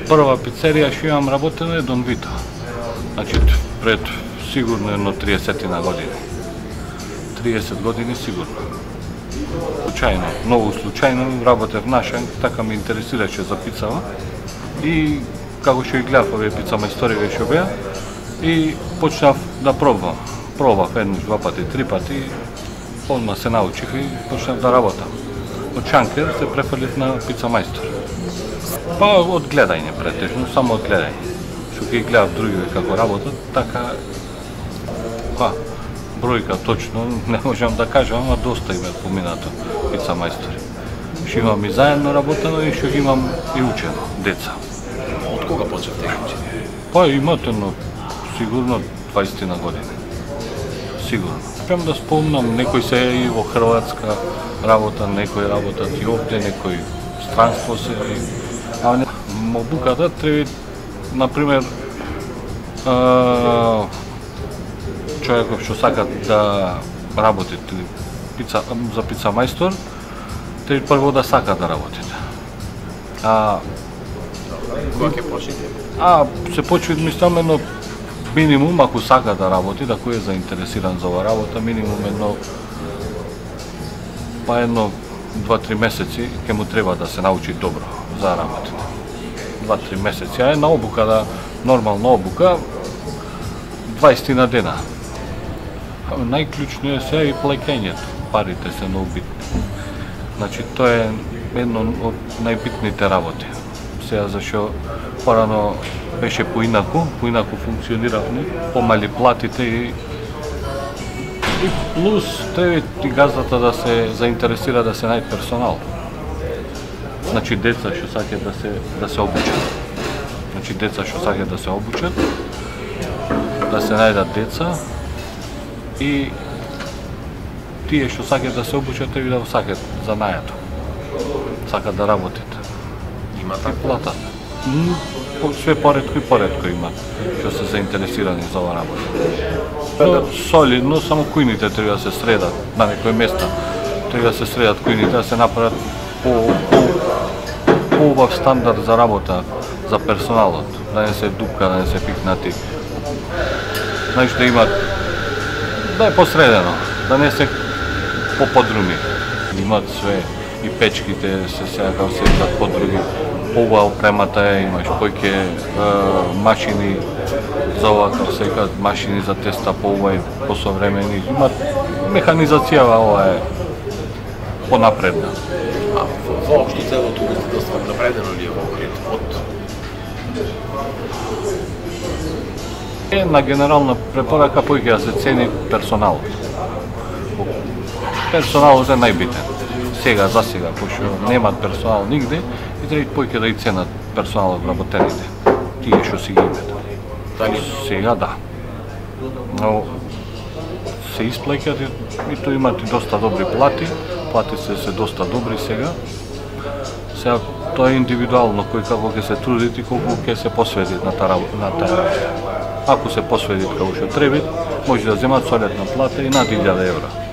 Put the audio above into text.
Прва пицерија што имам работено е Дон Вито. Значи пред сигурно едно 30 на години. 30 години сигурно. Случајно, многу случајно работев нашен, така ме интересираше за пицава и како што ги гледав овие пица мајстори што беа и почнав да пробвам. Пробав еднаш, два пати, три пати, одма се научих и почнав да работам. Од чанкер се префрлив на пица мајстор. Па од гледање претежно, само од гледање. Што ги гледав другиве како работат, така бројка точно не можам да кажам, ама доста име поминато пица мајстори. Што имам и заедно работено и што имам и учено деца. Од кога почнавте да учите? Па имате сигурно 20 на години. Сигурно. Спем да спомнам, некои се и во Хрватска работа, некои работат и овде, некои странство се. Обуката треба, например, човеков што сака да работи за пица мајстор, треба прво да сака да работите. Кога ќе почнете? Се почва, мислам, едно минимум, ако сака да работи, ако е заинтересиран за ова работа, минимум едно 2-3 месеци ќе му треба да се научи добро за работа. 2-3 месеци, а една обука, нормална обука, 20 на дена. Најклучно е сега и плаќањето, парите се многу битни. Значи, тоа е едно од најбитните работи. Сега зашо порано беше поинаку функциониравме, помали платите и плюс треба и газдата да се заинтересира да се најде персонал. Значи деца што сакаат да се обучат. Значи деца што сакаат да се обучат, да се најдат деца и тие што сакаат да се обучат и да сакаат занајато. Сакаат да работат. Има така плата. Све поредко и поредко има што се заинтересирани за ова работа. Солидно, само кујните треба да се средат на некои места. Треба да се средат кујните, да се направат по-убав стандард за работа за персоналот, да не се дупка, да не се пикнати. Значи да имат, да е посредено, да не се по-подруми. Имат све и печките се сега како се подруги. Ова опремата е, имаш којке машини за ова, како се кажат, машини за теста по-ова и посовремени. Имат механизацијава, ова е понапредна. Воопшто целото устроителство напредено ли е во Охрид? Една генерална препорака поиќе да се цени персоналот. Персоналот е најбитен. Сега, за сега, пошто немат персонал нигде, и треба поиќе да и ценат персоналот вработените. Тие што си ги имат. Сега да. Но се исплаќат и тоа имат и доста добри плати. Плати се доста добри сега. Сега тоа е индивидуално кој како ќе се трудит и колку ќе се посветит на таа работа. Ако се посветит како што треба, може да земат солидна плата и над 1000 евра.